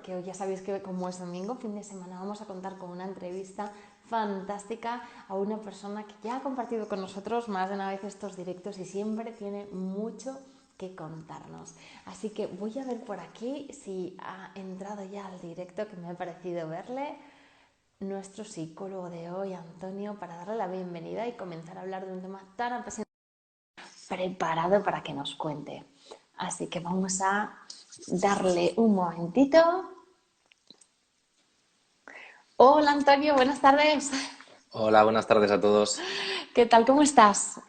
porque hoy ya sabéis que como es domingo, fin de semana, vamos a contar con una entrevista fantástica a una persona que ya ha compartido con nosotros más de una vez estos directos y siempre tiene mucho que contarnos. Así que voy a ver por aquí si ha entrado ya al directo, que me ha parecido verle, nuestro psicólogo de hoy, Antonio, para darle la bienvenida y comenzar a hablar de un tema tan apasionante preparado para que nos cuente. Así que vamos a darle un momentito. Hola Antonio, buenas tardes. Hola, buenas tardes a todos. ¿Qué tal? ¿Cómo estás?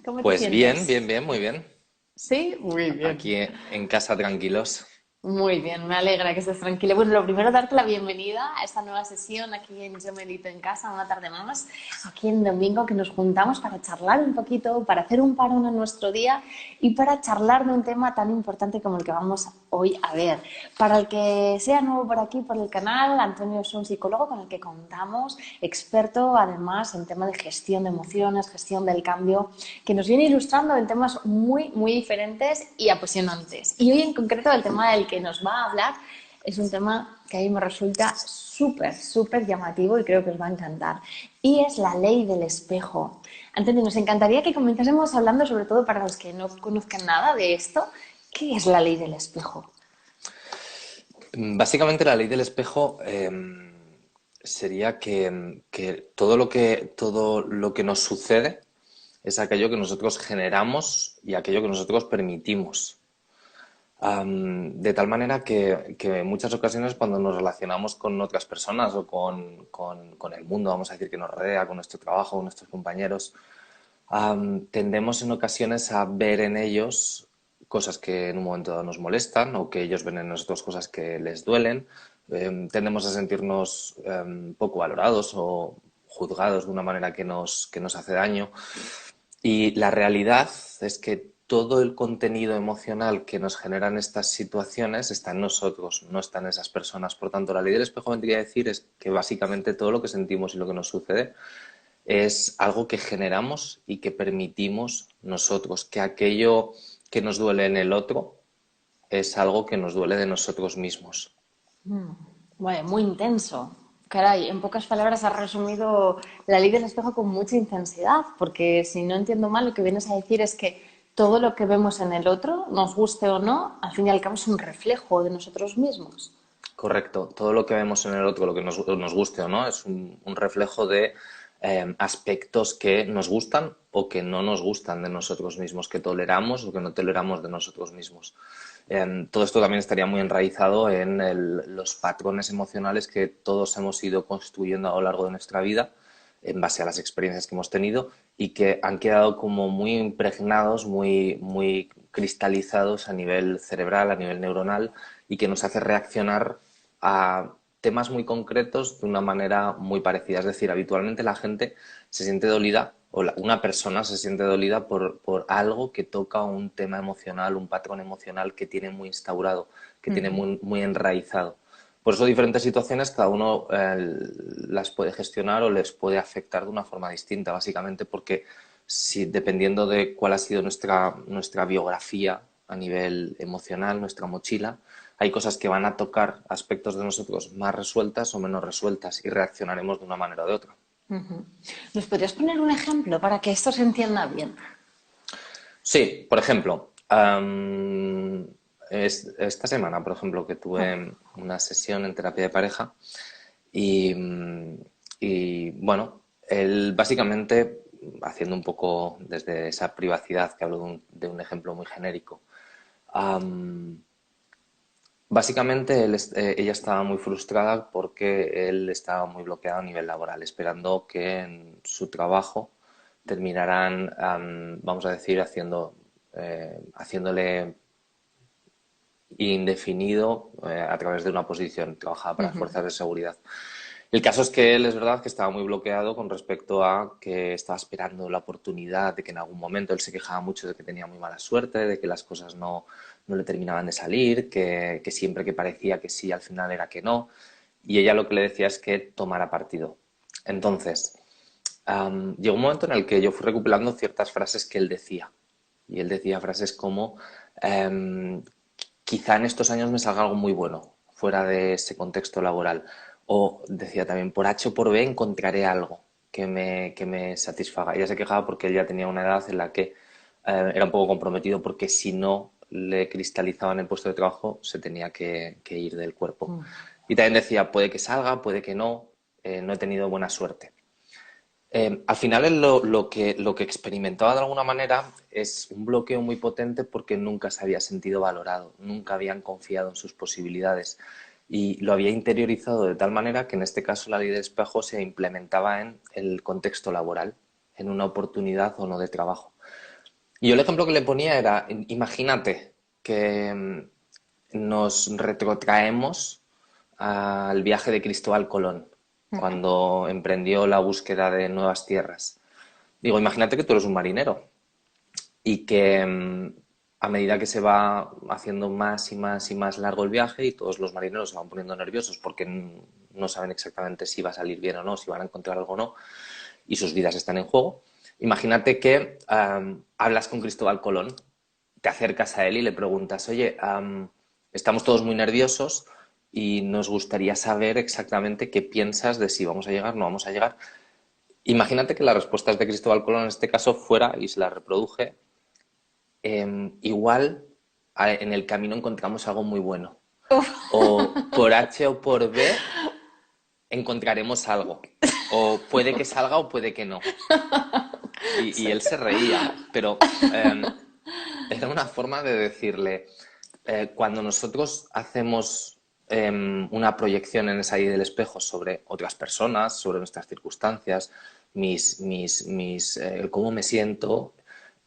¿Cómo te Pues bien, sientes? bien, bien, muy bien. Sí, muy bien. Aquí en casa tranquilos. Muy bien, me alegra que estés tranquila. Bueno, lo primero, darte la bienvenida a esta nueva sesión aquí en Yo Medito en Casa, una tarde más, aquí en domingo, que nos juntamos para charlar un poquito, para hacer un parón en nuestro día y para charlar de un tema tan importante como el que vamos hoy a ver. Para el que sea nuevo por aquí, por el canal, Antonio es un psicólogo con el que contamos, experto además en tema de gestión de emociones, gestión del cambio, que nos viene ilustrando en temas muy diferentes y apasionantes. Y hoy en concreto el tema del que nos va a hablar es un tema que a mí me resulta súper llamativo y creo que os va a encantar. Y es la ley del espejo. Antonio, nos encantaría que comenzásemos hablando, sobre todo para los que no conozcan nada de esto, ¿qué es la ley del espejo? Básicamente la ley del espejo sería que todo lo que nos sucede es aquello que nosotros generamos y aquello que nosotros permitimos. De tal manera que en muchas ocasiones cuando nos relacionamos con otras personas o con el mundo, vamos a decir, que nos rodea, con nuestro trabajo, con nuestros compañeros, tendemos en ocasiones a ver en ellos cosas que en un momento dado nos molestan o que ellos ven en nosotros cosas que les duelen. Tendemos a sentirnos poco valorados o juzgados de una manera que nos hace daño. Y la realidad es que todo el contenido emocional que nos generan estas situaciones está en nosotros, no está en esas personas. Por tanto, la ley del espejo vendría a decir es que básicamente todo lo que sentimos y lo que nos sucede es algo que generamos y que permitimos nosotros, que aquello que nos duele en el otro es algo que nos duele de nosotros mismos. Bueno, muy intenso. Caray, en pocas palabras has resumido la ley del espejo con mucha intensidad, porque si no entiendo mal, lo que vienes a decir es que todo lo que vemos en el otro, nos guste o no, al fin y al cabo es un reflejo de nosotros mismos. Correcto. Todo lo que vemos en el otro, lo que nos guste o no, es un reflejo de aspectos que nos gustan o que no nos gustan de nosotros mismos, que toleramos o que no toleramos de nosotros mismos. Todo esto también estaría muy enraizado en los patrones emocionales que todos hemos ido construyendo a lo largo de nuestra vida en base a las experiencias que hemos tenido y que han quedado como muy impregnados, muy cristalizados a nivel cerebral, a nivel neuronal y que nos hace reaccionar a temas muy concretos de una manera muy parecida. Es decir, habitualmente la gente se siente dolida o una persona se siente dolida por algo que toca un tema emocional, un patrón emocional que tiene muy instaurado, que tiene muy enraizado. Por eso diferentes situaciones cada uno las puede gestionar o les puede afectar de una forma distinta, básicamente porque si, dependiendo de cuál ha sido nuestra biografía a nivel emocional, nuestra mochila, hay cosas que van a tocar aspectos de nosotros más resueltas o menos resueltas y reaccionaremos de una manera o de otra. ¿Nos podrías poner un ejemplo para que esto se entienda bien? Sí, por ejemplo, esta semana, por ejemplo, que tuve una sesión en terapia de pareja y, bueno, él básicamente, haciendo un poco desde esa privacidad que hablo de un ejemplo muy genérico, am, básicamente ella estaba muy frustrada porque él estaba muy bloqueado a nivel laboral, esperando que en su trabajo terminaran, vamos a decir, haciéndole indefinido a través de una posición. Trabajaba para las fuerzas de seguridad. El caso es que él es verdad que estaba muy bloqueado con respecto a que estaba esperando la oportunidad de que en algún momento él se quejaba mucho de que tenía muy mala suerte, de que las cosas no le terminaban de salir, que siempre que parecía que sí, al final era que no. Y ella lo que le decía es que tomara partido. Entonces, llegó un momento en el que yo fui recopilando ciertas frases que él decía. Y él decía frases como, em, quizá en estos años me salga algo muy bueno. fuera de ese contexto laboral. O decía también, por H o por B encontraré algo que me satisfaga. Ella se quejaba porque él ya tenía una edad en la que era un poco comprometido porque si no le cristalizaban el puesto de trabajo se tenía que ir del cuerpo. Y también decía, puede que salga, puede que no, no he tenido buena suerte. Al final él lo que experimentaba de alguna manera es un bloqueo muy potente porque nunca se había sentido valorado, nunca habían confiado en sus posibilidades y lo había interiorizado de tal manera que en este caso la ley del espejo se implementaba en el contexto laboral, en una oportunidad o no de trabajo. Y yo el ejemplo que le ponía era, imagínate que nos retrotraemos al viaje de Cristóbal Colón, cuando emprendió la búsqueda de nuevas tierras. Digo, imagínate que tú eres un marinero y que a medida que se va haciendo más y más y más largo el viaje y todos los marineros se van poniendo nerviosos porque no saben exactamente si va a salir bien o no, si van a encontrar algo o no, y sus vidas están en juego. Imagínate que hablas con Cristóbal Colón, te acercas a él y le preguntas, oye, estamos todos muy nerviosos y nos gustaría saber exactamente qué piensas de si vamos a llegar o no vamos a llegar. Imagínate que la respuesta de Cristóbal Colón en este caso fuera, y se la reproduje, igual en el camino encontramos algo muy bueno. O por H o por B encontraremos algo. O puede que salga o puede que no. Y él se reía, pero era una forma de decirle, cuando nosotros hacemos una proyección en esa idea del espejo sobre otras personas, sobre nuestras circunstancias, el cómo me siento,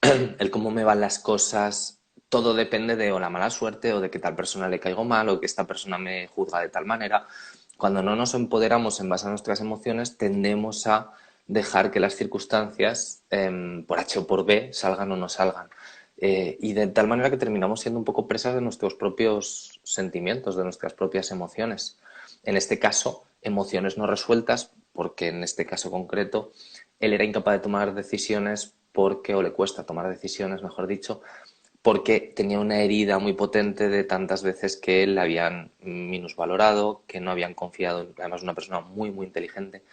el cómo me van las cosas, todo depende de o la mala suerte o de que tal persona le caigo mal o que esta persona me juzga de tal manera. Cuando no nos empoderamos en base a nuestras emociones, tendemos a dejar que las circunstancias, por H o por B, salgan o no salgan. Y de tal manera que terminamos siendo un poco presas de nuestros propios sentimientos, de nuestras propias emociones. En este caso, emociones no resueltas, porque en este caso concreto, él era incapaz de tomar decisiones porque, o le cuesta tomar decisiones, mejor dicho, porque tenía una herida muy potente de tantas veces que le habían minusvalorado, que no habían confiado, además una persona muy, muy inteligente,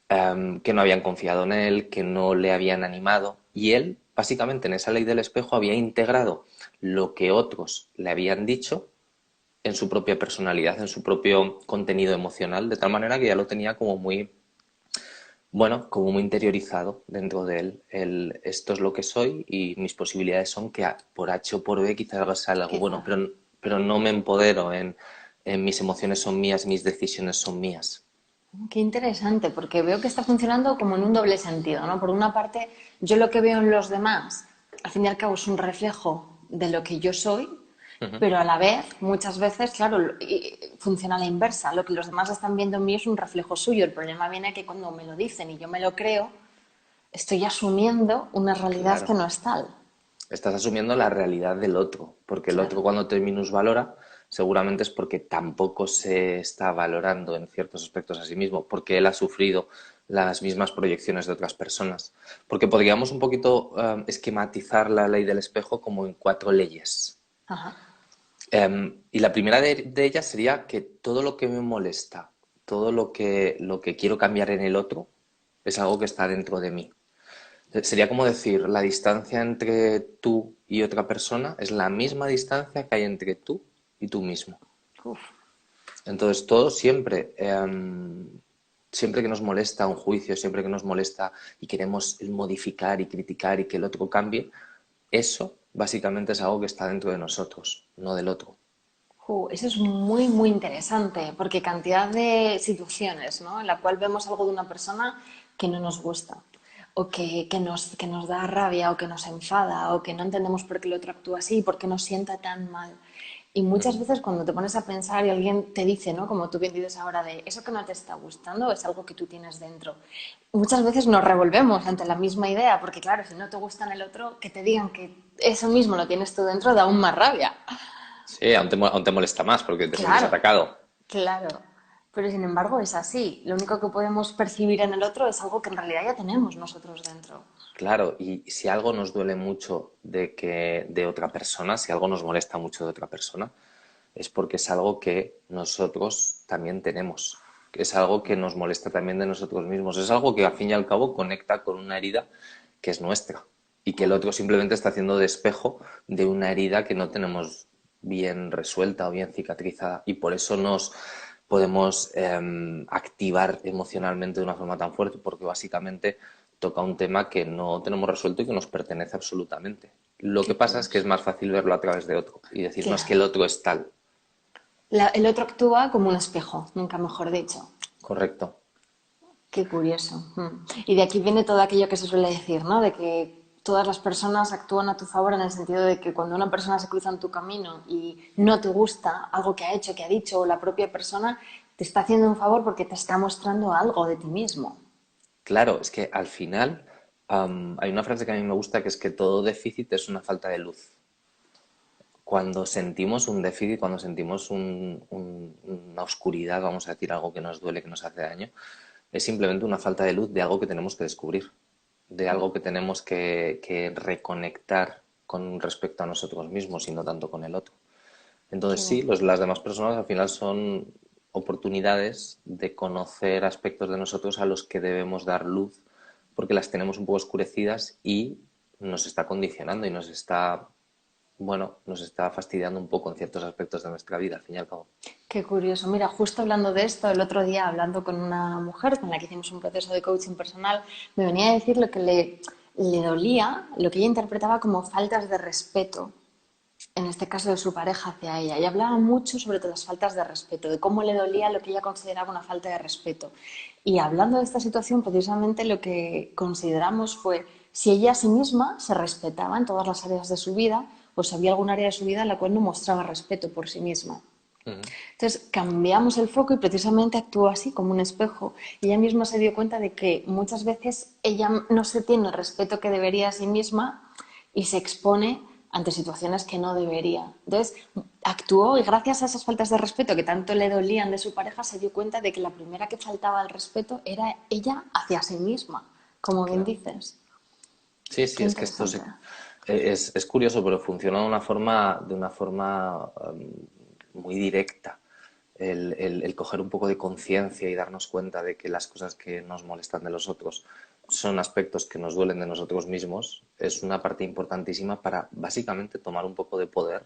que no habían confiado en él, que no le habían animado. Y él, básicamente, en esa ley del espejo había integrado lo que otros le habían dicho en su propia personalidad, en su propio contenido emocional, de tal manera que ya lo tenía como muy, bueno, como muy interiorizado dentro de él. Esto es lo que soy y mis posibilidades son que por H o por B quizás salga algo bueno, Quizá. pero no me empodero en mis emociones son mías, mis decisiones son mías. Qué interesante, porque veo que está funcionando como en un doble sentido, ¿no? Por una parte, yo lo que veo en los demás, al fin y al cabo, es un reflejo de lo que yo soy, pero a la vez, muchas veces, claro, funciona a la inversa. Lo que los demás están viendo en mí es un reflejo suyo. El problema viene que cuando me lo dicen y yo me lo creo, estoy asumiendo una realidad que Claro. no es tal. Estás asumiendo la realidad del otro, porque el Claro. otro cuando te minusvalora seguramente es porque tampoco se está valorando en ciertos aspectos a sí mismo, porque él ha sufrido las mismas proyecciones de otras personas. Porque podríamos un poquito esquematizar la ley del espejo como en cuatro leyes. Ajá. Y la primera de ellas sería que todo lo que me molesta, todo lo que quiero cambiar en el otro, es algo que está dentro de mí. Sería como decir, la distancia entre tú y otra persona es la misma distancia que hay entre tú y tú mismo. Uf. Entonces, todo siempre, siempre que nos molesta un juicio, siempre que nos molesta y queremos modificar y criticar y que el otro cambie, eso básicamente es algo que está dentro de nosotros, no del otro. Eso es muy, muy interesante, porque cantidad de situaciones, ¿no? En la cual vemos algo de una persona que no nos gusta, o que nos da rabia, o que nos enfada, o que no entendemos por qué el otro actúa así, por qué nos sienta tan mal. Y muchas veces cuando te pones a pensar y alguien te dice, ¿no? Como tú bien dices ahora, de eso que no te está gustando es algo que tú tienes dentro. Muchas veces nos revolvemos ante la misma idea, porque claro, si no te gusta en el otro, que te digan que eso mismo lo tienes tú dentro da aún más rabia. Sí, aún te molesta más porque te sientes Claro, atacado. claro. Pero sin embargo es así. Lo único que podemos percibir en el otro es algo que en realidad ya tenemos nosotros dentro. Claro, y si algo nos duele mucho de otra persona, si algo nos molesta mucho de otra persona, es porque es algo que nosotros también tenemos, que es algo que nos molesta también de nosotros mismos, es algo que al fin y al cabo conecta con una herida que es nuestra y que el otro simplemente está haciendo de espejo de una herida que no tenemos bien resuelta o bien cicatrizada y por eso nos podemos activar emocionalmente de una forma tan fuerte porque básicamente toca un tema que no tenemos resuelto y que nos pertenece absolutamente. Lo que Qué pasa es que es curioso. más fácil verlo a través de otro y decir, no, es que el Claro. otro es tal. El otro actúa como un espejo, nunca mejor dicho. Correcto. Qué curioso. Y de aquí viene todo aquello que se suele decir, ¿no? De que todas las personas actúan a tu favor en el sentido de que cuando una persona se cruza en tu camino y no te gusta algo que ha hecho, que ha dicho, o la propia persona, te está haciendo un favor porque te está mostrando algo de ti mismo. Claro, es que al final hay una frase que a mí me gusta que es que todo déficit es una falta de luz. Cuando sentimos un déficit, cuando sentimos una oscuridad, vamos a decir algo que nos duele, que nos hace daño, es simplemente una falta de luz de algo que tenemos que descubrir, de algo que tenemos que reconectar con respecto a nosotros mismos y no tanto con el otro. Qué Entonces sí, bonito. las demás personas al final son oportunidades de conocer aspectos de nosotros a los que debemos dar luz porque las tenemos un poco oscurecidas y nos está condicionando y nos está, bueno, nos está fastidiando un poco en ciertos aspectos de nuestra vida, al fin y al cabo. Qué curioso. Mira, justo hablando de esto, el otro día hablando con una mujer con la que hicimos un proceso de coaching personal, me venía a decir lo que le dolía, lo que ella interpretaba como faltas de respeto, en este caso de su pareja hacia ella. Y hablaba mucho sobre todas las faltas de respeto, de cómo le dolía lo que ella consideraba una falta de respeto. Y hablando de esta situación, precisamente lo que consideramos fue si ella a sí misma se respetaba en todas las áreas de su vida, o si había algún área de su vida en la cual no mostraba respeto por sí misma. Ujú. Entonces cambiamos el foco y precisamente actuó así como un espejo. Y ella misma se dio cuenta de que muchas veces ella no se tiene el respeto que debería a sí misma y se expone ante situaciones que no debería. Entonces actuó y gracias a esas faltas de respeto que tanto le dolían de su pareja se dio cuenta de que la primera que faltaba el respeto era ella hacia sí misma, como bien Claro. dices. Sí, sí, Qué es que esto interesante. es curioso, pero funciona de una forma muy directa. El coger un poco de conciencia y darnos cuenta de que las cosas que nos molestan de los otros son aspectos que nos duelen de nosotros mismos, es una parte importantísima para básicamente tomar un poco de poder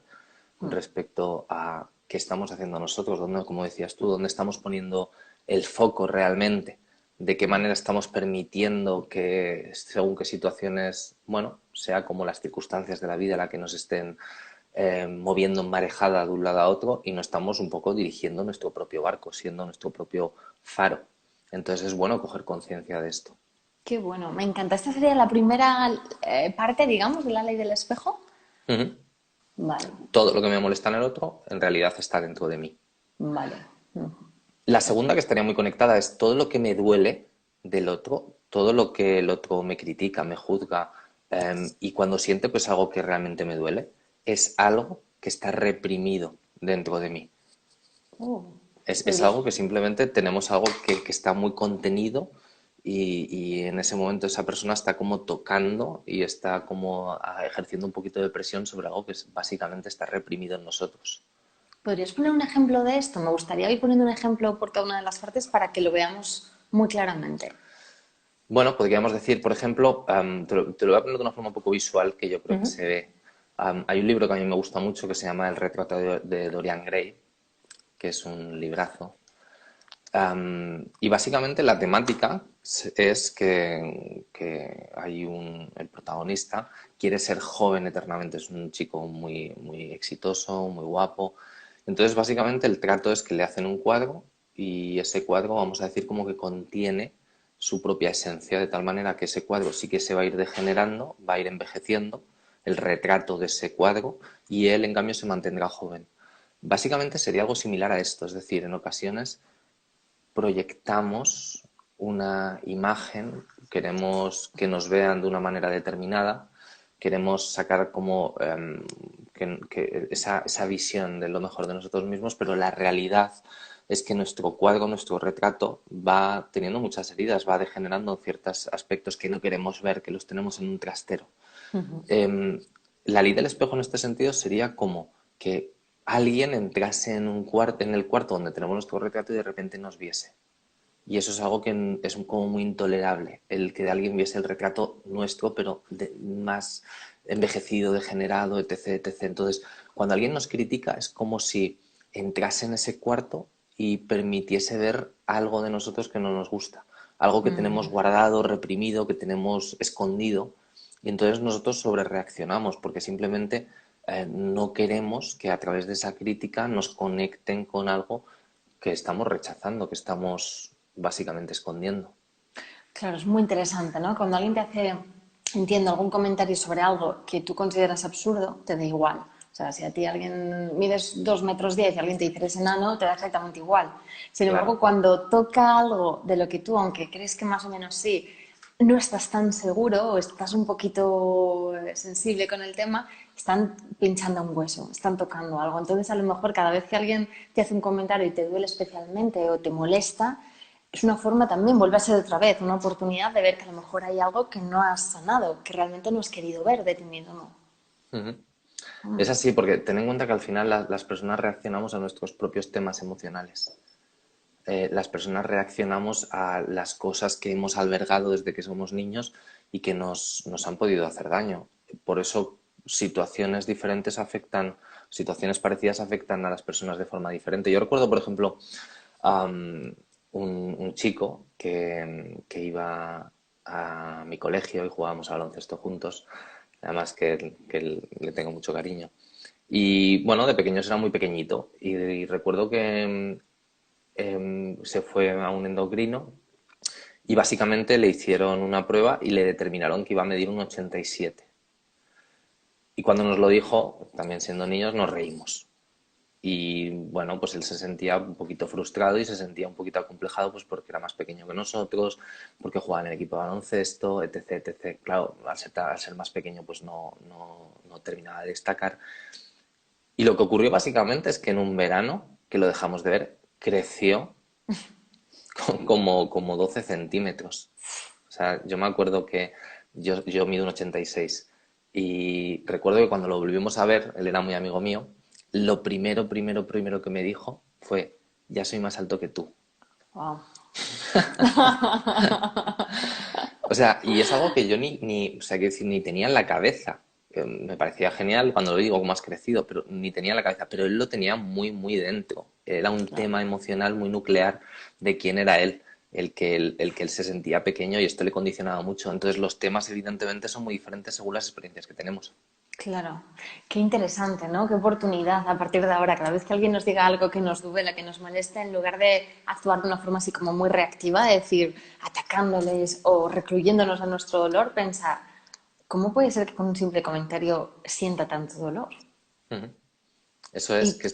respecto a qué estamos haciendo nosotros, dónde, como decías tú, dónde estamos poniendo el foco realmente, de qué manera estamos permitiendo que según qué situaciones, bueno, sea como las circunstancias de la vida la que nos estén moviendo en marejada de un lado a otro y no estamos un poco dirigiendo nuestro propio barco, siendo nuestro propio faro. Entonces es bueno coger conciencia de esto. Qué bueno, me encanta. Esta sería la primera parte, digamos, de la ley del espejo. Ujú. Vale, Todo lo que me molesta en el otro en realidad está dentro de mí. vale. La segunda que estaría muy conectada es todo lo que me duele del otro, todo lo que el otro me critica, me juzga, y cuando siente pues algo que realmente me duele, es algo que está reprimido dentro de mí. Oh, Es podrías, algo que simplemente tenemos algo que está muy contenido y en ese momento esa persona está como tocando y está como ejerciendo un poquito de presión sobre algo que básicamente está reprimido en nosotros. ¿podrías poner un ejemplo de esto? Me gustaría ir poniendo un ejemplo por cada una de las partes para que lo veamos muy claramente. Bueno, podríamos decir, por ejemplo, te lo voy a poner de una forma un poco visual que yo creo que Ujú. se ve. Hay un libro que a mí me gusta mucho que se llama El retrato de Dorian Gray, que es un librazo. Y básicamente la temática es que el protagonista quiere ser joven eternamente, es un chico muy, muy exitoso, muy guapo. Entonces, básicamente el trato es que le hacen un cuadro y ese cuadro, vamos a decir, como que contiene su propia esencia, de tal manera que ese cuadro sí que se va a ir degenerando, va a ir envejeciendo, el retrato de ese cuadro, y él, en cambio, se mantendrá joven. Básicamente sería algo similar a esto, es decir, en ocasiones proyectamos una imagen, queremos que nos vean de una manera determinada, queremos sacar como esa visión de lo mejor de nosotros mismos, pero la realidad es que nuestro cuadro, nuestro retrato va teniendo muchas heridas, va degenerando en ciertos aspectos que no queremos ver, que los tenemos en un trastero. La ley del espejo en este sentido sería como que alguien entrase en un cuarto, en el cuarto donde tenemos nuestro retrato y de repente nos viese. Y eso es algo que es como muy intolerable, el que alguien viese el retrato nuestro, pero más envejecido, degenerado, etc, etc. Entonces, cuando alguien nos critica, es como si entrase en ese cuarto y permitiese ver algo de nosotros que no nos gusta, algo que tenemos Mm. guardado, reprimido, que tenemos escondido, y entonces nosotros sobrereaccionamos porque simplemente no queremos que a través de esa crítica nos conecten con algo que estamos rechazando, que estamos básicamente escondiendo. Claro, es muy interesante, ¿no? Cuando alguien te hace, entiendo, algún comentario sobre algo que tú consideras absurdo, te da igual. O sea, si a ti alguien mides 2,10 m y alguien te dice eres enano, te da exactamente igual. Sin embargo, Claro. cuando toca algo de lo que tú, aunque crees que más o menos sí, no estás tan seguro o estás un poquito sensible con el tema, están pinchando un hueso, están tocando algo. Entonces, a lo mejor cada vez que alguien te hace un comentario y te duele especialmente o te molesta, es una forma también, vuelve a ser otra vez, una oportunidad de ver que a lo mejor hay algo que no has sanado, que realmente no has querido ver de ti mismo. Ujú. Es así, porque ten en cuenta que al final las personas reaccionamos a nuestros propios temas emocionales. Las personas reaccionamos a las cosas que hemos albergado desde que somos niños y que nos han podido hacer daño. Por eso situaciones diferentes afectan, situaciones parecidas afectan a las personas de forma diferente. Yo recuerdo, por ejemplo, un chico que iba a mi colegio y jugábamos a baloncesto juntos, además que le tengo mucho cariño. Y bueno, de pequeños era muy pequeñito y recuerdo que se fue a un endocrino y básicamente le hicieron una prueba y le determinaron que iba a medir un 87. Y cuando nos lo dijo, también siendo niños, nos reímos. Y bueno, pues él se sentía un poquito frustrado y se sentía un poquito acomplejado pues porque era más pequeño que nosotros, porque jugaba en el equipo de baloncesto, etc, etc. Claro, al ser más pequeño pues no terminaba de destacar. Y lo que ocurrió básicamente es que en un verano, que lo dejamos de ver, creció como 12 centímetros. O sea, yo me acuerdo que yo mido un 86 y recuerdo que cuando lo volvimos a ver, él era muy amigo mío, lo primero que me dijo fue, ya soy más alto que tú. Wow. O sea, y es algo que yo o sea, quiero decir, ni tenía en la cabeza. Me parecía genial cuando lo digo, como has crecido, pero ni tenía en la cabeza. Pero él lo tenía muy dentro. Era un Claro. tema emocional muy nuclear de quién era él, el que él se sentía pequeño y esto le condicionaba mucho. Entonces los temas evidentemente son muy diferentes según las experiencias que tenemos. Claro, qué interesante, ¿no? Qué oportunidad a partir de ahora, cada vez que alguien nos diga algo que nos duela, que nos molesta, en lugar de actuar de una forma así como muy reactiva, de decir, atacándoles o recluyéndonos a nuestro dolor, pensar, ¿cómo puede ser que con un simple comentario sienta tanto dolor? Ujú. Eso es, Y que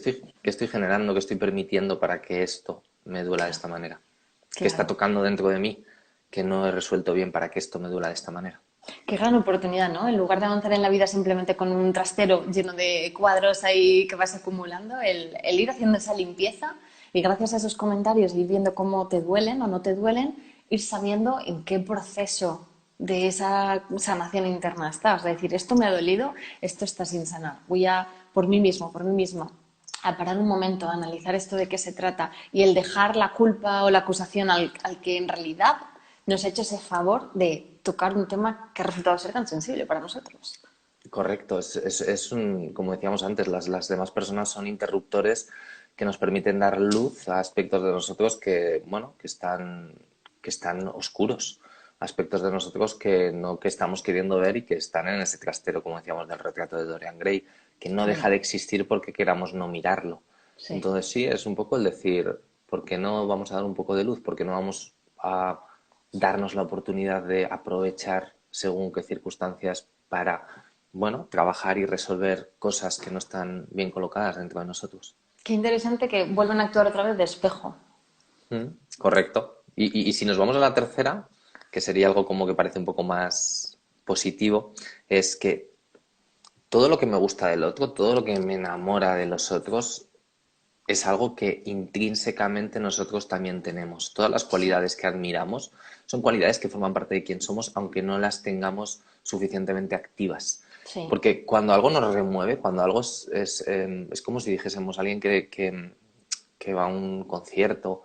estoy generando, que estoy permitiendo para que esto me duela de claro, esta manera. Que está claro. tocando dentro de mí, que no he resuelto bien para que esto me duela de esta manera. Qué gran oportunidad, ¿no? En lugar de avanzar en la vida simplemente con un trastero lleno de cuadros ahí que vas acumulando, el ir haciendo esa limpieza y gracias a esos comentarios ir viendo cómo te duelen o no te duelen, ir sabiendo en qué proceso de esa sanación interna estás. Es decir, esto me ha dolido, esto está sin sanar. Voy a, por mí mismo, por mí misma, a parar un momento, a analizar esto de qué se trata y el dejar la culpa o la acusación al que en realidad nos ha hecho ese favor de tocar un tema que ha resultado ser tan sensible para nosotros. Correcto, como decíamos antes, las demás personas son interruptores que nos permiten dar luz a aspectos de nosotros que, bueno, que están oscuros, aspectos de nosotros que no que estamos queriendo ver y que están en ese trastero, como decíamos, del retrato de Dorian Gray, que no deja Mm, de existir porque queramos no mirarlo. sí, Entonces sí, es un poco el decir, ¿por qué no vamos a dar un poco de luz? ¿Por qué no vamos a darnos la oportunidad de aprovechar según qué circunstancias para, bueno, trabajar y resolver cosas que no están bien colocadas dentro de nosotros? qué interesante que vuelvan a actuar otra vez de espejo. Correcto. Y si nos vamos a la tercera, que sería algo como que parece un poco más positivo, es que todo lo que me gusta del otro, todo lo que me enamora de los otros, es algo que intrínsecamente nosotros también tenemos. Todas las Sí, cualidades que admiramos son cualidades que forman parte de quién somos, aunque no las tengamos suficientemente activas. Sí. Porque cuando algo nos remueve, cuando algo es como si dijésemos a alguien que va a un concierto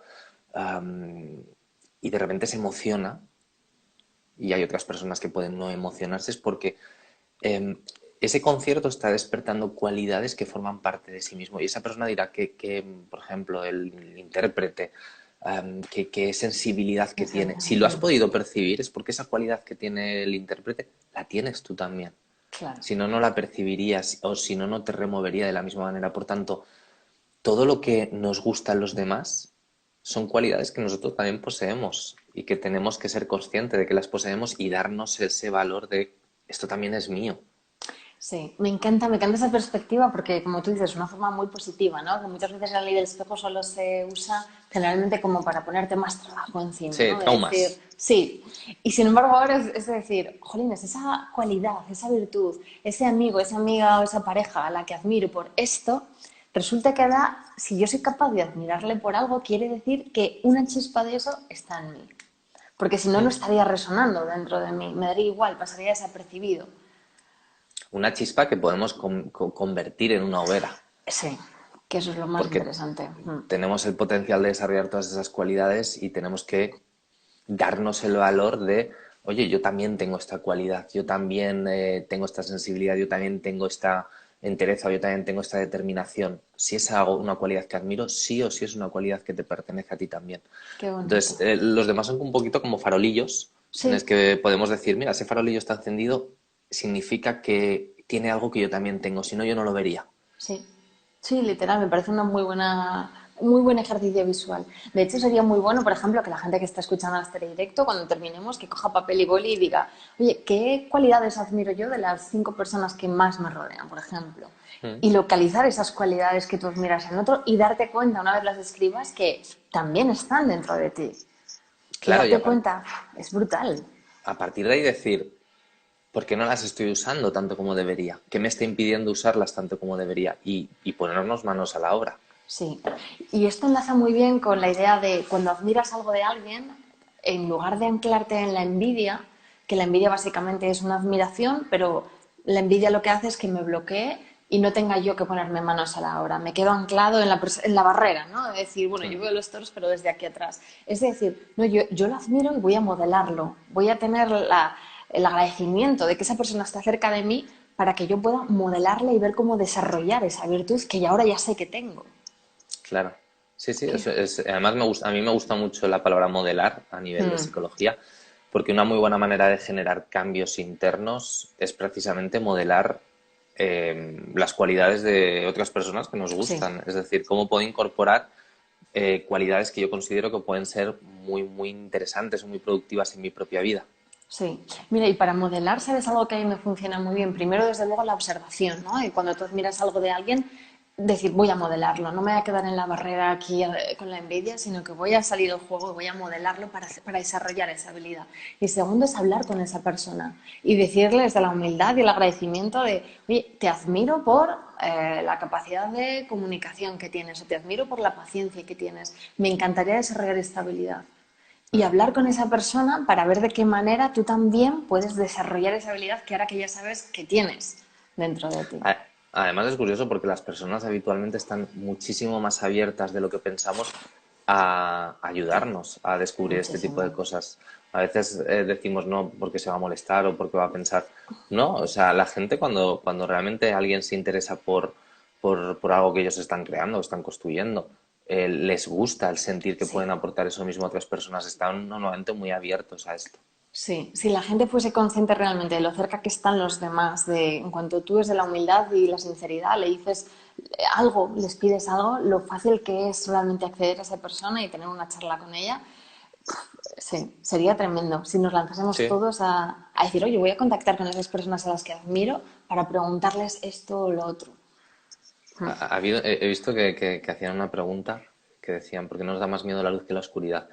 y de repente se emociona, y hay otras personas que pueden no emocionarse, es porque eh, ese concierto está despertando cualidades que forman parte de sí mismo. Y esa persona dirá por ejemplo, el intérprete, qué sensibilidad que tiene. Si lo has Exactamente. podido percibir, es porque esa cualidad que tiene el intérprete la tienes tú también. Claro. Si no, no la percibirías o si no, no te removería de la misma manera. Por tanto, todo lo que nos gusta en los demás son cualidades que nosotros también poseemos y que tenemos que ser conscientes de que las poseemos y darnos ese valor de esto también es mío. Sí, me encanta esa perspectiva porque, como tú dices, es una forma muy positiva, ¿no? Que muchas veces la ley del espejo solo se usa generalmente como para ponerte más trabajo encima, Sí, ¿no? De decir, traumas. sí. Y sin embargo ahora es decir, jolines, esa cualidad, esa virtud, ese amigo, esa amiga o esa pareja a la que admiro por esto, resulta que ahora, si yo soy capaz de admirarle por algo, quiere decir que una chispa de eso está en mí. Porque si no, no Mm. estaría resonando dentro de mí, me daría igual, pasaría desapercibido. Una chispa que podemos convertir en una hoguera, Sí, que eso es lo más porque interesante. tenemos el potencial de desarrollar todas esas cualidades y tenemos que darnos el valor de, oye, yo también tengo esta cualidad, yo también tengo esta sensibilidad, yo también tengo esta entereza, yo también tengo esta determinación. Si es algo, una cualidad que admiro, sí o sí es una cualidad que te pertenece a ti también. Qué Entonces, bonito. los demás son un poquito como farolillos en los Sí, que podemos decir, mira, ese farolillo está encendido, significa que tiene algo que yo también tengo, si no, yo no lo vería. sí. Sí, literal, me parece una muy buen ejercicio visual. De hecho, sería muy bueno, por ejemplo, que la gente que está escuchando este directo, cuando terminemos, que coja papel y boli y diga, oye, ¿qué cualidades admiro yo de las 5 personas que más me rodean, por ejemplo? Mm. Y localizar esas cualidades que tú admiras en otro y darte cuenta, una vez las escribas, que también están dentro de ti. Y Claro, y darte cuenta, es brutal. a partir de ahí decir, ¿por qué no las estoy usando tanto como debería? ¿Qué me está impidiendo usarlas tanto como debería? Y ponernos manos a la obra. Sí, y esto enlaza muy bien con la idea de cuando admiras algo de alguien, en lugar de anclarte en la envidia, que la envidia básicamente es una admiración, pero la envidia lo que hace es que me bloquee y no tenga yo que ponerme manos a la obra. Me quedo anclado en la barrera, ¿no? De decir, bueno, yo Mm. veo los toros, pero desde aquí atrás. Es decir, no, yo lo admiro y voy a modelarlo. Voy a tener el agradecimiento de que esa persona está cerca de mí para que yo pueda modelarla y ver cómo desarrollar esa virtud que ya ahora ya sé que tengo. Claro. Sí, sí, ¿Qué? eso es, además a mí me gusta mucho la palabra modelar a nivel de Mm, psicología, porque una muy buena manera de generar cambios internos es precisamente modelar las cualidades de otras personas que nos sí, gustan. Es decir, cómo puedo incorporar cualidades que yo considero que pueden ser muy, muy interesantes o muy productivas en mi propia vida. sí. Mira, y para modelar, ¿sabes algo que a mí me funciona muy bien? Primero, desde luego, la observación, ¿no? Y cuando tú admiras algo de alguien, decir, voy a modelarlo, no me voy a quedar en la barrera aquí con la envidia, sino que voy a salir al juego y voy a modelarlo para desarrollar esa habilidad. Y segundo es hablar con esa persona y decirle desde la humildad y el agradecimiento de, oye, te admiro por la capacidad de comunicación que tienes o te admiro por la paciencia que tienes. Me encantaría desarrollar esta habilidad. Y Mm. hablar con esa persona para ver de qué manera tú también puedes desarrollar esa habilidad que ahora que ya sabes que tienes dentro de ti. Además es curioso porque las personas habitualmente están muchísimo más abiertas de lo que pensamos a ayudarnos a descubrir este tipo de Muchísimo. cosas. A veces decimos no porque se va a molestar o porque va a pensar. No, o sea, la gente cuando realmente alguien se interesa por algo que ellos están creando, están construyendo, les gusta el sentir que Sí. pueden aportar eso mismo a otras personas, están normalmente muy abiertos a esto. Sí, si la gente fuese consciente realmente de lo cerca que están los demás, de en cuanto tú desde la humildad y la sinceridad le dices algo, les pides algo, lo fácil que es realmente acceder a esa persona y tener una charla con ella, sí, sería tremendo si nos lanzásemos Sí. todos a decir, oye, voy a contactar con esas personas a las que admiro para preguntarles esto o lo otro. He visto que hacían una pregunta que decían, ¿por qué nos da más miedo la luz que la oscuridad?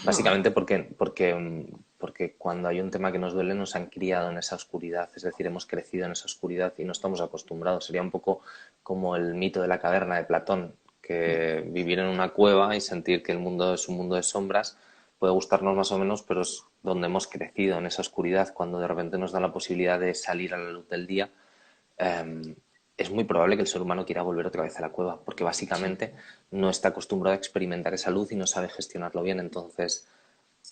Básicamente porque cuando hay un tema que nos duele nos han criado en esa oscuridad, es decir, hemos crecido en esa oscuridad y no estamos acostumbrados. Sería un poco como el mito de la caverna de Platón, que vivir en una cueva y sentir que el mundo es un mundo de sombras puede gustarnos más o menos, pero es donde hemos crecido, en esa oscuridad, cuando de repente nos da la posibilidad de salir a la luz del día es muy probable que el ser humano quiera volver otra vez a la cueva, porque Sí. básicamente no está acostumbrado a experimentar esa luz y no sabe gestionarlo bien. Entonces,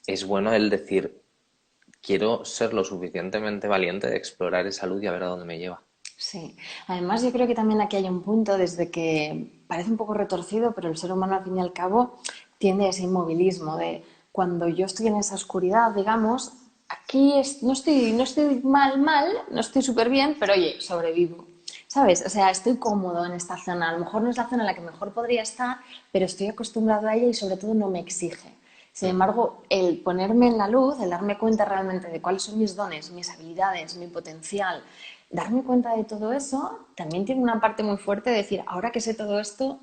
es bueno el decir, quiero ser lo suficientemente valiente de explorar esa luz y a ver a dónde me lleva. Sí, además yo creo que también aquí hay un punto desde que parece un poco retorcido, pero el ser humano al fin y al cabo tiende a ese inmovilismo de cuando yo estoy en esa oscuridad, digamos, no estoy mal, no estoy súper bien, pero oye, sobrevivo. ¿Sabes? O sea, estoy cómodo en esta zona. A lo mejor no es la zona en la que mejor podría estar, pero estoy acostumbrado a ella y sobre todo no me exige. Sin Mm. embargo, el ponerme en la luz, el darme cuenta realmente de cuáles son mis dones, mis habilidades, mi potencial, darme cuenta de todo eso, también tiene una parte muy fuerte de decir, ahora que sé todo esto,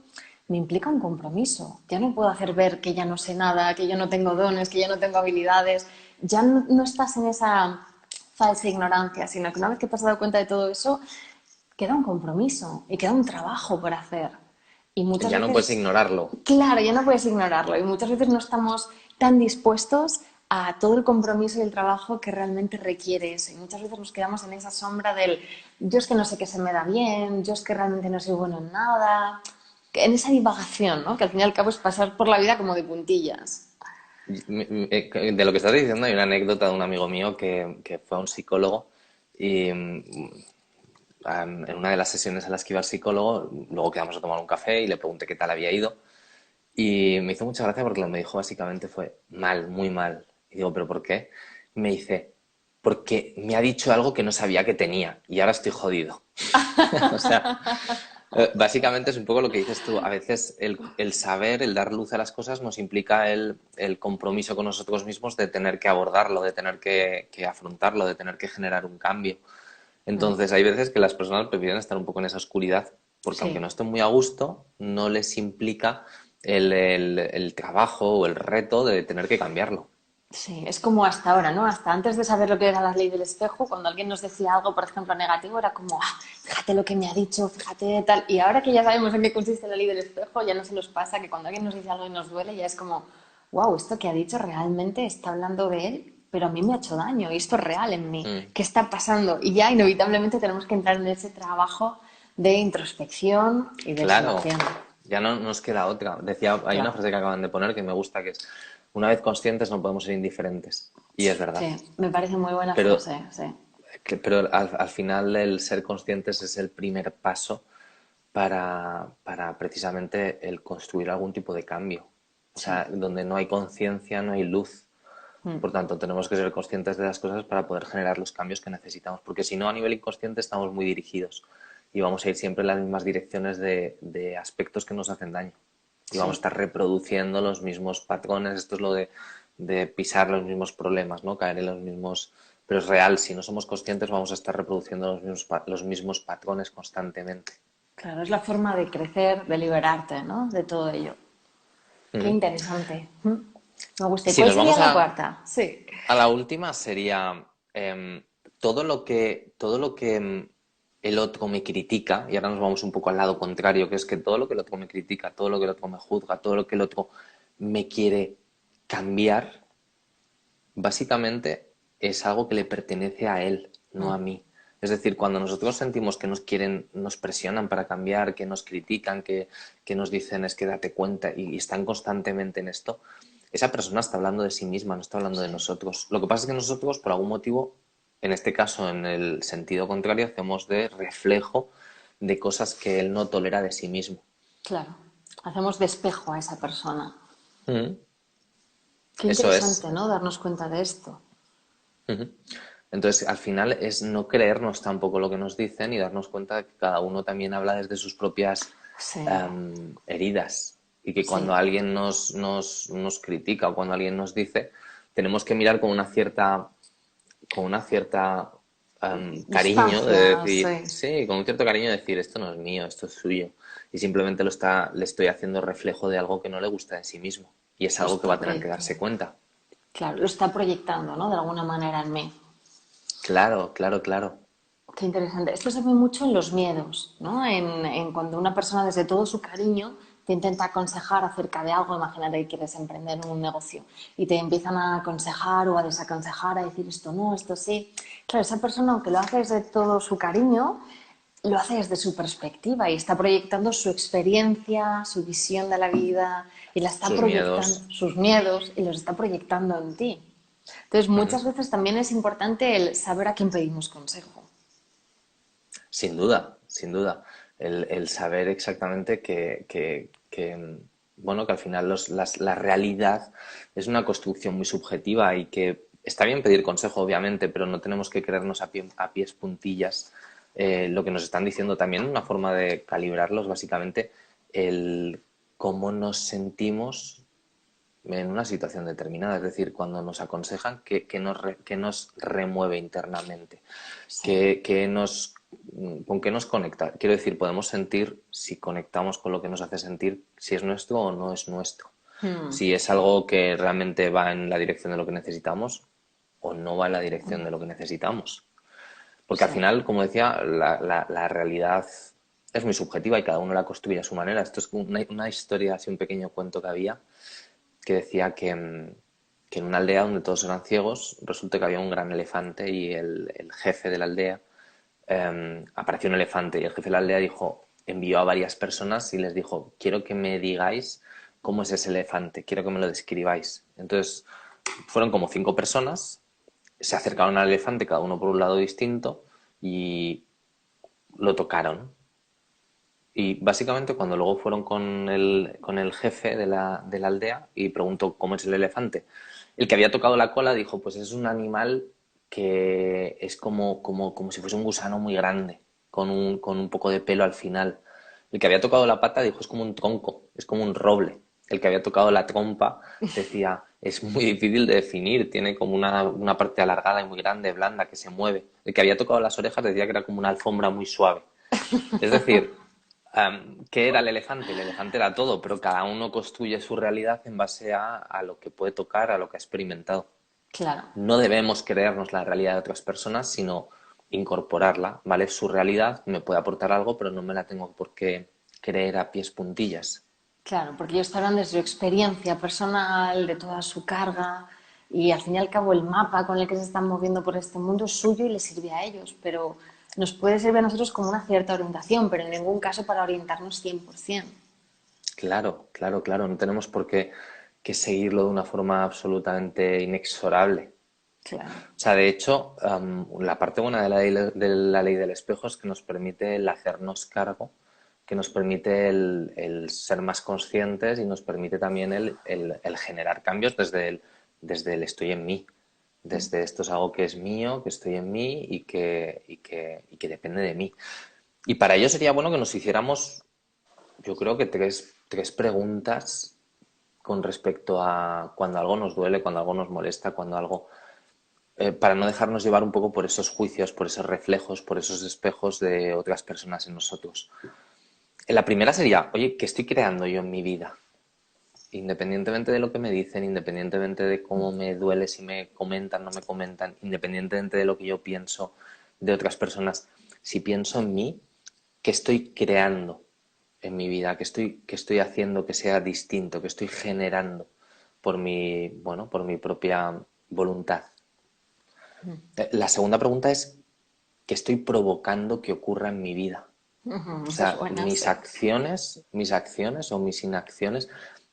me implica un compromiso. Ya no puedo hacer ver que ya no sé nada, que yo no tengo dones, que ya no tengo habilidades. Ya no estás en esa falsa ignorancia, sino que una vez que te has dado cuenta de todo eso, queda un compromiso y queda un trabajo por hacer. Y muchas Ya no puedes veces, ignorarlo. claro, ya no puedes ignorarlo y muchas veces no estamos tan dispuestos a todo el compromiso y el trabajo que realmente requiere eso. Y muchas veces nos quedamos en esa sombra del yo es que no sé qué se me da bien, yo es que realmente no soy bueno en nada, en esa divagación, ¿no? Que al fin y al cabo es pasar por la vida como de puntillas. De lo que estás diciendo hay una anécdota de un amigo mío que fue a un psicólogo y en una de las sesiones a las que iba al psicólogo, luego quedamos a tomar un café y le pregunté qué tal había ido. Y me hizo mucha gracia porque lo que me dijo básicamente fue mal, muy mal. Y digo, ¿pero por qué? Y me dice, porque me ha dicho algo que no sabía que tenía y ahora estoy jodido. O sea, básicamente es un poco lo que dices tú. A veces el saber, el dar luz a las cosas nos implica el compromiso con nosotros mismos de tener que abordarlo, de tener que afrontarlo, de tener que generar un cambio. Mm, Entonces, hay veces que las personas prefieren estar un poco en esa oscuridad, porque aunque no sí. estén muy a gusto, no les implica el trabajo o el reto de tener que cambiarlo. Sí, es como hasta ahora, ¿no? Hasta antes de saber lo que era la ley del espejo, cuando alguien nos decía algo, por ejemplo, negativo, era como, fíjate lo que me ha dicho, fíjate tal. Y ahora que ya sabemos en qué consiste la ley del espejo, ya no se nos pasa que cuando alguien nos dice algo y nos duele, ya es como, wow, esto que ha dicho realmente está hablando de él, pero a mí me ha hecho daño y esto es real en mí. Mm, ¿Qué está pasando? Y ya inevitablemente tenemos que entrar en ese trabajo de introspección y de claro, sanación. ya no nos queda otra. Decía, hay una Claro. frase que acaban de poner que me gusta, que es, una vez conscientes no podemos ser indiferentes. Y es verdad. Sí, me parece muy buena Pero, frase, sí. pero al final el ser conscientes es el primer paso para precisamente el construir algún tipo de cambio. O Sí. sea, donde no hay conciencia, no hay luz. Mm. Por tanto, tenemos que ser conscientes de las cosas para poder generar los cambios que necesitamos, porque si no, a nivel inconsciente estamos muy dirigidos y vamos a ir siempre en las mismas direcciones de aspectos que nos hacen daño. Y vamos a Sí. estar reproduciendo los mismos patrones. Esto es lo de pisar los mismos problemas, ¿no? Caer en los mismos... Pero es real, si no somos conscientes vamos a estar reproduciendo los mismos patrones constantemente. Claro, es la forma de crecer, de liberarte, ¿no? De todo ello. Qué Ujú. interesante. Mm. Me gusta. Y ¿Y si cuál nos sería vamos la cuarta? Sí. a la última sería todo lo que el otro me critica, y ahora nos vamos un poco al lado contrario, que es que todo lo que el otro me critica, todo lo que el otro me juzga, todo lo que el otro me quiere cambiar, básicamente es algo que le pertenece a él, no Mm. a mí. Es decir, cuando nosotros sentimos que nos quieren, nos presionan para cambiar, que nos critican, que nos dicen es que date cuenta y están constantemente en esto, esa persona está hablando de sí misma, no está hablando de Sí. nosotros. Lo que pasa es que nosotros, por algún motivo, en este caso, en el sentido contrario, hacemos de reflejo de cosas que él no tolera de sí mismo. Claro. Hacemos despejo a esa persona. Mm. Qué Eso es. interesante, ¿no? Darnos cuenta de esto. Ujú. Entonces, al final es no creernos tampoco lo que nos dicen y darnos cuenta de que cada uno también habla desde sus propias Sí. heridas y que cuando Sí. alguien nos critica o cuando alguien nos dice, tenemos que mirar con una cierta cariño de Distancia, decir, sí. sí, con un cierto cariño de decir, esto no es mío, esto es suyo. Y simplemente le estoy haciendo reflejo de algo que no le gusta de sí mismo. Y es Lo algo que va está a tener que proyectando. darse cuenta. Claro, lo está proyectando, ¿no? De alguna manera en mí. Claro, claro, claro. Qué interesante. Esto se ve mucho en los miedos, ¿no? En cuando una persona desde todo su cariño te intenta aconsejar acerca de algo, imagínate que quieres emprender un negocio y te empiezan a aconsejar o a desaconsejar, a decir esto no, esto sí. Claro, esa persona, aunque lo hace desde todo su cariño, lo hace desde su perspectiva y está proyectando su experiencia, su visión de la vida y la está sus proyectando, miedos. sus miedos y los está proyectando en ti. Entonces, Ujú. muchas veces también es importante el saber a quién pedimos consejo. Sin duda, sin duda. El saber exactamente bueno, que al final la realidad es una construcción muy subjetiva y que está bien pedir consejo, obviamente, pero no tenemos que creernos a pies puntillas lo que nos están diciendo. También una forma de calibrarlos, básicamente, el cómo nos sentimos en una situación determinada, es decir, cuando nos aconsejan que nos remueve internamente, Sí. que con qué nos conecta. Quiero decir, podemos sentir si conectamos con lo que nos hace sentir, si es nuestro o no es nuestro. Hmm. Si es algo que realmente va en la dirección de lo que necesitamos o no va en la dirección de lo que necesitamos. Porque al Sí. final, como decía, la realidad es muy subjetiva y cada uno la construye a su manera. Esto es una historia, así un pequeño cuento que había, que decía que en una aldea donde todos eran ciegos, resulta que había un gran elefante y el jefe de la aldea, apareció un elefante y el jefe de la aldea envió a varias personas y les dijo, quiero que me digáis cómo es ese elefante, quiero que me lo describáis. Entonces, fueron como 5 personas, se acercaron al elefante, cada uno por un lado distinto, y lo tocaron. Y básicamente cuando luego fueron con el jefe de la aldea y preguntó cómo es el elefante, el que había tocado la cola dijo, pues es un animal que es como si fuese un gusano muy grande, con un poco de pelo al final. El que había tocado la pata dijo, es como un tronco, es como un roble. El que había tocado la trompa decía, es muy difícil de definir, tiene como una parte alargada y muy grande, blanda, que se mueve. El que había tocado las orejas decía que era como una alfombra muy suave. Es decir, ¿qué era el elefante? El elefante era todo, pero cada uno construye su realidad en base a lo que puede tocar, a lo que ha experimentado. Claro. No debemos creernos la realidad de otras personas, sino incorporarla, ¿vale? Su realidad me puede aportar algo, pero no me la tengo por qué creer a pies puntillas. Claro, porque ellos te hablan de su experiencia personal, de toda su carga y al fin y al cabo el mapa con el que se están moviendo por este mundo es suyo y les sirve a ellos, pero nos puede servir a nosotros como una cierta orientación, pero en ningún caso para orientarnos 100%. Claro, claro, claro, no tenemos por qué seguirlo de una forma absolutamente inexorable. Claro, O sea, de hecho, la parte buena de la ley del espejo es que nos permite el hacernos cargo, que nos permite el ser más conscientes y nos permite también el generar cambios desde el estoy en mí, desde esto es algo que es mío, que estoy en mí y que depende de mí. Y para ello sería bueno que nos hiciéramos, yo creo que tres preguntas con respecto a cuando algo nos duele, cuando algo nos molesta, cuando algo para no dejarnos llevar un poco por esos juicios, por esos reflejos, por esos espejos de otras personas en nosotros. La primera sería, oye, ¿qué estoy creando yo en mi vida? Independientemente de lo que me dicen, independientemente de cómo me duele, si me comentan, no me comentan, independientemente de lo que yo pienso de otras personas, si pienso en mí, ¿qué estoy creando en mi vida? Qué estoy haciendo que sea distinto? ¿Qué estoy generando bueno, por mi propia voluntad? La segunda pregunta es, ¿qué estoy provocando que ocurra en mi vida? O esa es sea, buena, sí. mis acciones o mis inacciones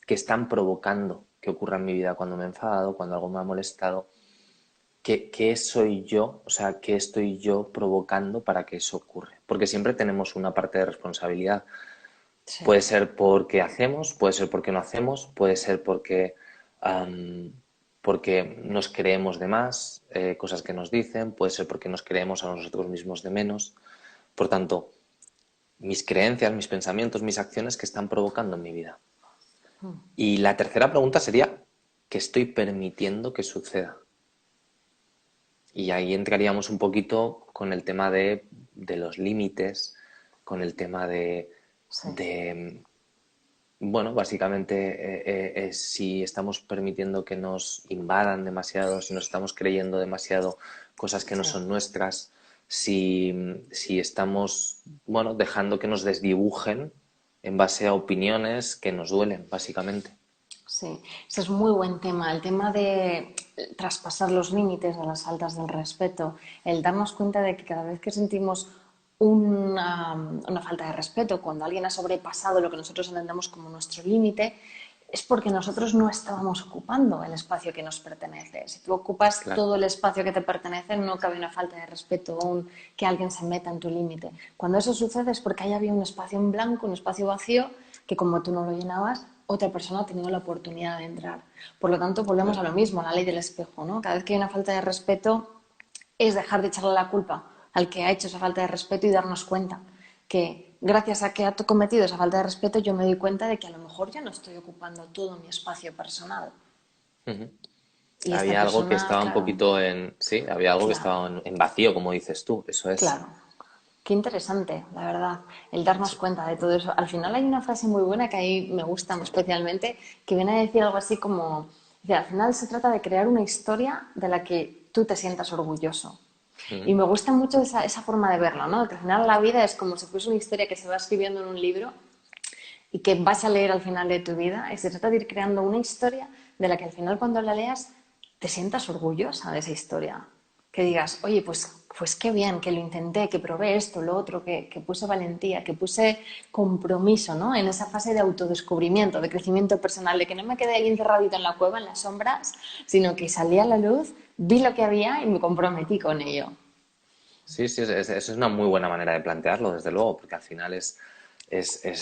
que están provocando que ocurra en mi vida cuando me he enfadado, cuando algo me ha molestado, ¿qué soy yo? O sea, ¿qué estoy yo provocando para que eso ocurra? Porque siempre tenemos una parte de responsabilidad. Sí. Puede ser porque hacemos, puede ser porque no hacemos, puede ser porque nos creemos de más, cosas que nos dicen, puede ser porque nos creemos a nosotros mismos de menos. Por tanto, mis creencias, mis pensamientos, mis acciones que están provocando en mi vida. Y la tercera pregunta sería, ¿qué estoy permitiendo que suceda? Y ahí entraríamos un poquito con el tema de los límites, con el tema Sí. de bueno, básicamente es si estamos permitiendo que nos invadan demasiado, si nos estamos creyendo demasiado cosas que no Sí. son nuestras, si estamos, bueno, dejando que nos desdibujen en base a opiniones que nos duelen, básicamente. Sí, ese es muy buen tema, el tema de traspasar los límites de las altas del respeto, el darnos cuenta de que cada vez que sentimos una falta de respeto, cuando alguien ha sobrepasado lo que nosotros entendemos como nuestro límite, es porque nosotros no estábamos ocupando el espacio que nos pertenece. Si tú ocupas Claro. todo el espacio que te pertenece, no cabe una falta de respeto o que alguien se meta en tu límite. Cuando eso sucede es porque ahí había un espacio en blanco, un espacio vacío, que como tú no lo llenabas, otra persona ha tenido la oportunidad de entrar. Por lo tanto, volvemos a Claro. lo mismo, a la ley del espejo, ¿no? Cada vez que hay una falta de respeto, es dejar de echarle la culpa al que ha hecho esa falta de respeto y darnos cuenta que gracias a que ha cometido esa falta de respeto yo me doy cuenta de que a lo mejor ya no estoy ocupando todo mi espacio personal. Ujú. Y esta Había algo que persona, estaba un claro, poquito en... Sí, había algo que claro, estaba en vacío, como dices tú. Eso es. claro. Qué interesante, la verdad, el darnos Sí. cuenta de todo eso. Al final hay una frase muy buena que ahí me gusta especialmente, que viene a decir algo así como, dice, al final se trata de crear una historia de la que tú te sientas orgulloso. Y Ujú. me gusta mucho esa forma de verlo, ¿no? Que al final la vida es como si fuese una historia que se va escribiendo en un libro y que vas a leer al final de tu vida. Y se trata de ir creando una historia de la que al final cuando la leas te sientas orgullosa de esa historia. Que digas, oye, pues qué bien, que lo intenté, que probé esto, lo otro, que puse valentía, que puse compromiso, ¿no? En esa fase de autodescubrimiento, de crecimiento personal, de que no me quedé ahí encerradita en la cueva, en las sombras, sino que salí a la luz, vi lo que había y me comprometí con ello. Sí, sí, es una muy buena manera de plantearlo, desde luego, porque al final es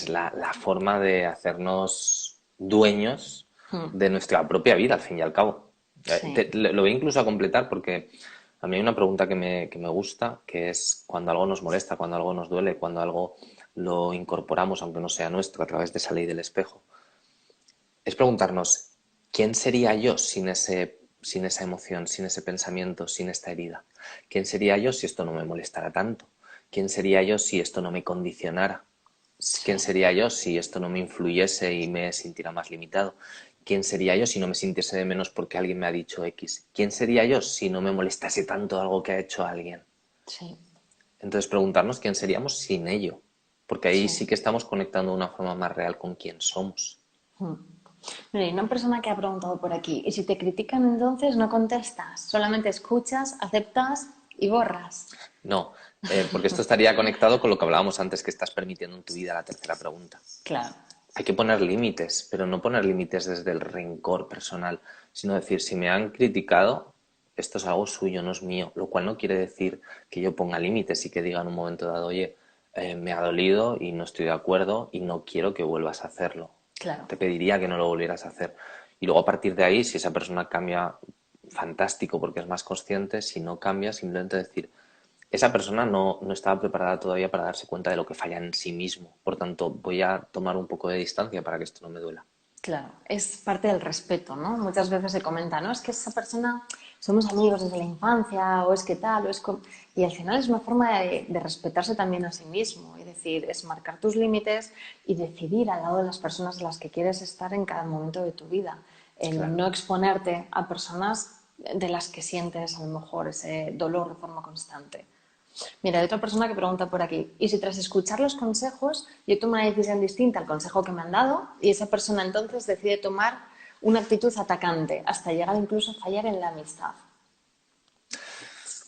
la forma de hacernos dueños Mm, de nuestra propia vida, al fin y al cabo. sí, Lo voy incluso a completar porque a mí hay una pregunta que me gusta, que es cuando algo nos molesta, cuando algo nos duele, cuando algo lo incorporamos, aunque no sea nuestro, a través de esa ley del espejo. Es preguntarnos, ¿quién sería yo sin esa emoción, sin ese pensamiento, sin esta herida? ¿Quién sería yo si esto no me molestara tanto? ¿Quién sería yo si esto no me condicionara? ¿Quién sí. sería yo si esto no me influyese y me sintiera más limitado? ¿Quién sería yo si no me sintiese de menos porque alguien me ha dicho X? ¿Quién sería yo si no me molestase tanto algo que ha hecho alguien? Sí, Entonces preguntarnos quién seríamos sin ello, porque ahí sí. sí que estamos conectando de una forma más real con quién somos. Mm. Mira, hay una persona que ha preguntado por aquí, y si te critican entonces no contestas, solamente escuchas, aceptas y borras. No, porque esto estaría conectado con lo que hablábamos antes que estás permitiendo en tu vida, la tercera pregunta. Claro, Hay que poner límites, pero no poner límites desde el rencor personal, sino decir, si me han criticado, esto es algo suyo, no es mío, lo cual no quiere decir que yo ponga límites y que diga en un momento dado, oye, me ha dolido y no estoy de acuerdo y no quiero que vuelvas a hacerlo. claro. Te pediría que no lo volvieras a hacer. Y luego a partir de ahí, si esa persona cambia, fantástico porque es más consciente, si no cambia, simplemente decir, esa persona no estaba preparada todavía para darse cuenta de lo que falla en sí mismo. Por tanto, voy a tomar un poco de distancia para que esto no me duela. Claro, es parte del respeto, ¿no? Muchas veces se comenta, ¿no? Es que esa persona somos amigos desde la infancia, o es que tal, o es como... Y al final es una forma de respetarse también a sí mismo, es decir, es marcar tus límites y decidir al lado de las personas a las que quieres estar en cada momento de tu vida. El Claro. no exponerte a personas de las que sientes a lo mejor ese dolor de forma constante. Mira, hay otra persona que pregunta por aquí, ¿y si tras escuchar los consejos yo tomo una decisión distinta al consejo que me han dado y esa persona entonces decide tomar una actitud atacante hasta llegar incluso a fallar en la amistad?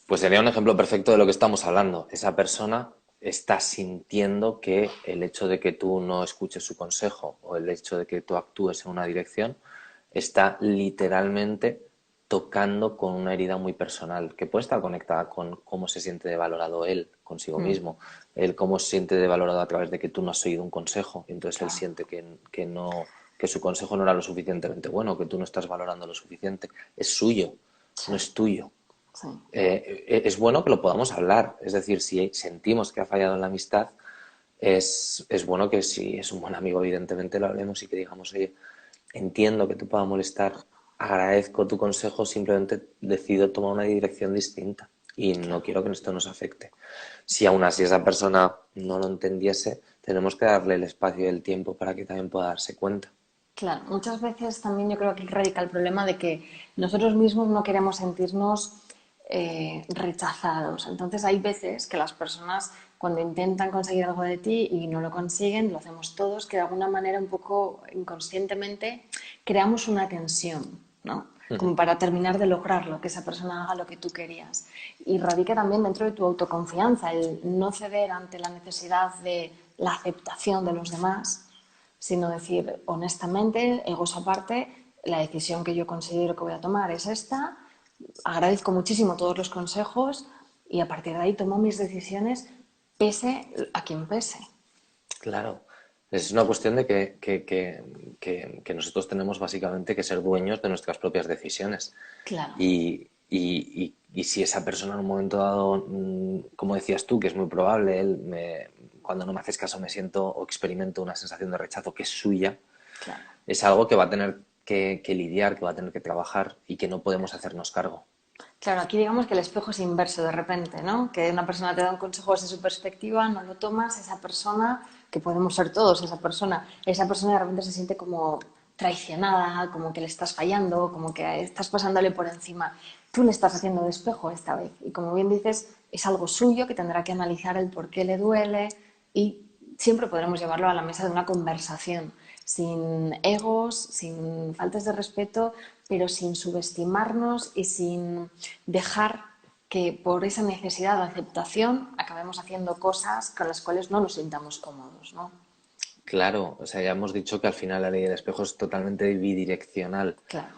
Pues sería un ejemplo perfecto de lo que estamos hablando. Esa persona está sintiendo que el hecho de que tú no escuches su consejo o el hecho de que tú actúes en una dirección está literalmente tocando con una herida muy personal, que puede estar conectada con cómo se siente de valorado él consigo Mm, mismo, él cómo se siente de valorado a través de que tú no has seguido un consejo, y entonces él claro, siente que no, que su consejo no era lo suficientemente bueno, que tú no estás valorando lo suficiente. Es suyo, sí, no es tuyo. sí, Es bueno que lo podamos hablar. Es decir, si sentimos que ha fallado en la amistad, es bueno que si es un buen amigo, evidentemente lo hablemos y que digamos, oye, entiendo que te pueda molestar, agradezco tu consejo, simplemente decido tomar una dirección distinta y no claro. quiero que esto nos afecte. Si aún así esa persona no lo entendiese, tenemos que darle el espacio y el tiempo para que también pueda darse cuenta. Claro, muchas veces también yo creo que radica el problema de que nosotros mismos no queremos sentirnos rechazados. Entonces hay veces que las personas cuando intentan conseguir algo de ti y no lo consiguen, lo hacemos todos, que de alguna manera un poco inconscientemente creamos una tensión, ¿no? como para terminar de lograrlo, que esa persona haga lo que tú querías. Y radica también dentro de tu autoconfianza, el no ceder ante la necesidad de la aceptación de los demás, sino decir honestamente, egos aparte, la decisión que yo considero que voy a tomar es esta, agradezco muchísimo todos los consejos y a partir de ahí tomo mis decisiones pese a quien pese. Claro, es una cuestión de que nosotros tenemos básicamente que ser dueños de nuestras propias decisiones. Claro, Y si esa persona en un momento dado, como decías tú, que es muy probable, cuando no me haces caso me siento o experimento una sensación de rechazo que es suya, claro. es algo que va a tener que lidiar, que va a tener que trabajar y que no podemos hacernos cargo. Claro, aquí digamos que el espejo es inverso de repente, ¿no? Que una persona te da un consejo desde su perspectiva, no lo tomas, esa persona, que podemos ser todos esa persona de repente se siente como traicionada, como que le estás fallando, como que estás pasándole por encima. Tú le estás haciendo de espejo esta vez y como bien dices, es algo suyo que tendrá que analizar el por qué le duele y siempre podremos llevarlo a la mesa de una conversación, sin egos, sin faltas de respeto, pero sin subestimarnos y sin dejar que por esa necesidad de aceptación acabemos haciendo cosas con las cuales no nos sintamos cómodos, ¿no? Claro, o sea, ya hemos dicho que al final la ley del espejo es totalmente bidireccional. Claro,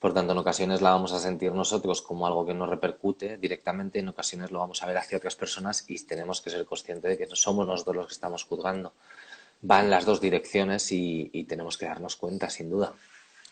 Por tanto, en ocasiones la vamos a sentir nosotros como algo que nos repercute directamente, en ocasiones lo vamos a ver hacia otras personas y tenemos que ser conscientes de que no somos nosotros los que estamos juzgando. Va en las dos direcciones y tenemos que darnos cuenta, sin duda.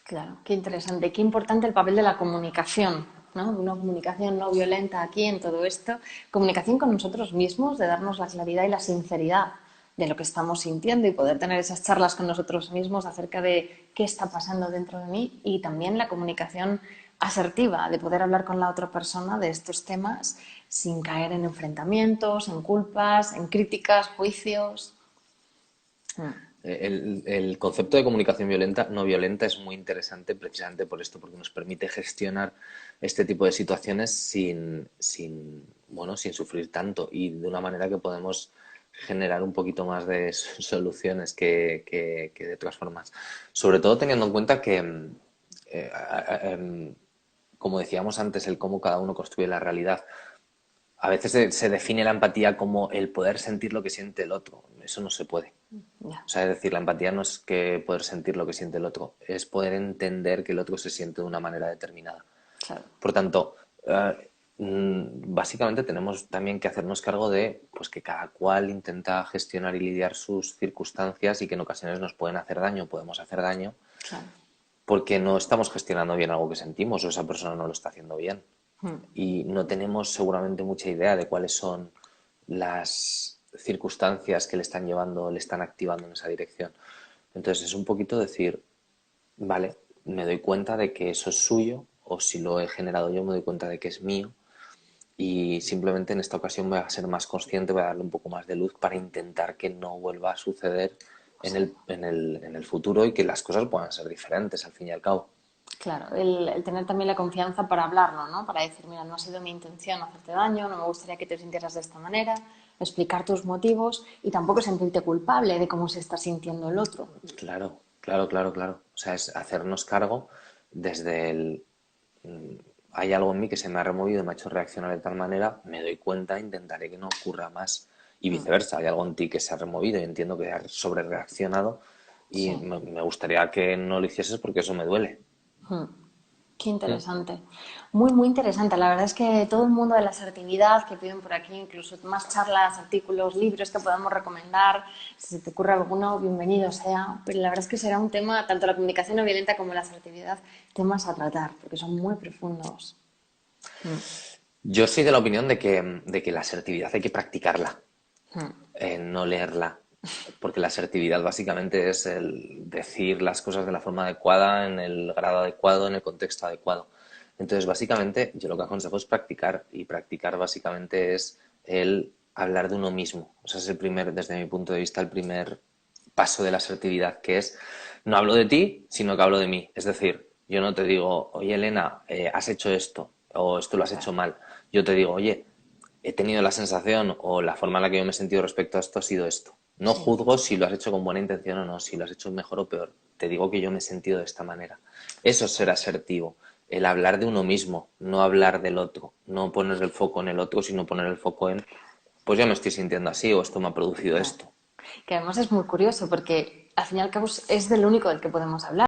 claro, qué interesante, qué importante el papel de la comunicación, ¿no? Una comunicación no violenta aquí en todo esto, comunicación con nosotros mismos, de darnos la claridad y la sinceridad de lo que estamos sintiendo y poder tener esas charlas con nosotros mismos acerca de qué está pasando dentro de mí y también la comunicación asertiva, de poder hablar con la otra persona de estos temas sin caer en enfrentamientos, en culpas, en críticas, juicios. Mm, El concepto de comunicación violenta, no violenta, es muy interesante precisamente por esto, porque nos permite gestionar este tipo de situaciones bueno, sin sufrir tanto y de una manera que podemos generar un poquito más de soluciones que de otras formas. Sobre todo teniendo en cuenta que, como decíamos antes, el cómo cada uno construye la realidad. A veces se define la empatía como el poder sentir lo que siente el otro. Eso no se puede. ya, O sea, es decir, la empatía no es que poder sentir lo que siente el otro, es poder entender que el otro se siente de una manera determinada. claro. Por tanto, básicamente tenemos también que hacernos cargo de pues, que cada cual intenta gestionar y lidiar sus circunstancias y que en ocasiones nos pueden hacer daño, podemos hacer daño, Claro. porque no estamos gestionando bien algo que sentimos o esa persona no lo está haciendo bien. Mm, Y no tenemos seguramente mucha idea de cuáles son las circunstancias que le están llevando, le están activando en esa dirección. Entonces es un poquito decir, vale, me doy cuenta de que eso es suyo, o si lo he generado yo me doy cuenta de que es mío, y simplemente en esta ocasión voy a ser más consciente, voy a darle un poco más de luz para intentar que no vuelva a suceder en sí. el futuro y que las cosas puedan ser diferentes al fin y al cabo. Claro, el tener también la confianza para hablarlo, ¿no? Para decir, mira, no ha sido mi intención hacerte daño, no me gustaría que te sintieras de esta manera, explicar tus motivos y tampoco sentirte culpable de cómo se está sintiendo el otro. Claro, claro, claro, claro. O sea, es hacernos cargo desde el... mm, hay algo en mí que se me ha removido, me ha hecho reaccionar de tal manera, me doy cuenta, intentaré que no ocurra más. Y Mm, viceversa, hay algo en ti que se ha removido y entiendo que has sobrereaccionado y sí. me gustaría que no lo hicieses porque eso me duele. Mm. Qué Mm. interesante. Muy, muy interesante. La verdad es que todo el mundo de la asertividad que piden por aquí, incluso más charlas, artículos, libros que podamos recomendar, si se te ocurre alguno, bienvenido sea. Pero la verdad es que será un tema, tanto la comunicación no violenta como la asertividad, temas a tratar, porque son muy profundos. Mm, Yo soy de la opinión de que la asertividad hay que practicarla, mm, no leerla, porque la asertividad básicamente es el decir las cosas de la forma adecuada, en el grado adecuado, en el contexto adecuado. Entonces, básicamente, yo lo que aconsejo es practicar, y practicar básicamente es el hablar de uno mismo. O sea, es el primer, desde mi punto de vista, el primer paso de la asertividad, que es, no hablo de ti, sino que hablo de mí. Es decir, yo no te digo, oye Elena, has hecho esto, o esto lo has hecho claro, mal. Yo te digo, oye, he tenido la sensación o la forma en la que yo me he sentido respecto a esto ha sido esto. No sí, juzgo si lo has hecho con buena intención o no, si lo has hecho mejor o peor. Te digo que yo me he sentido de esta manera. Eso es ser asertivo. el hablar de uno mismo, no hablar del otro, no poner el foco en el otro, sino poner el foco en, pues yo me estoy sintiendo así o esto me ha producido Claro. esto. Que además es muy curioso porque al fin y al cabo es del único del que podemos hablar.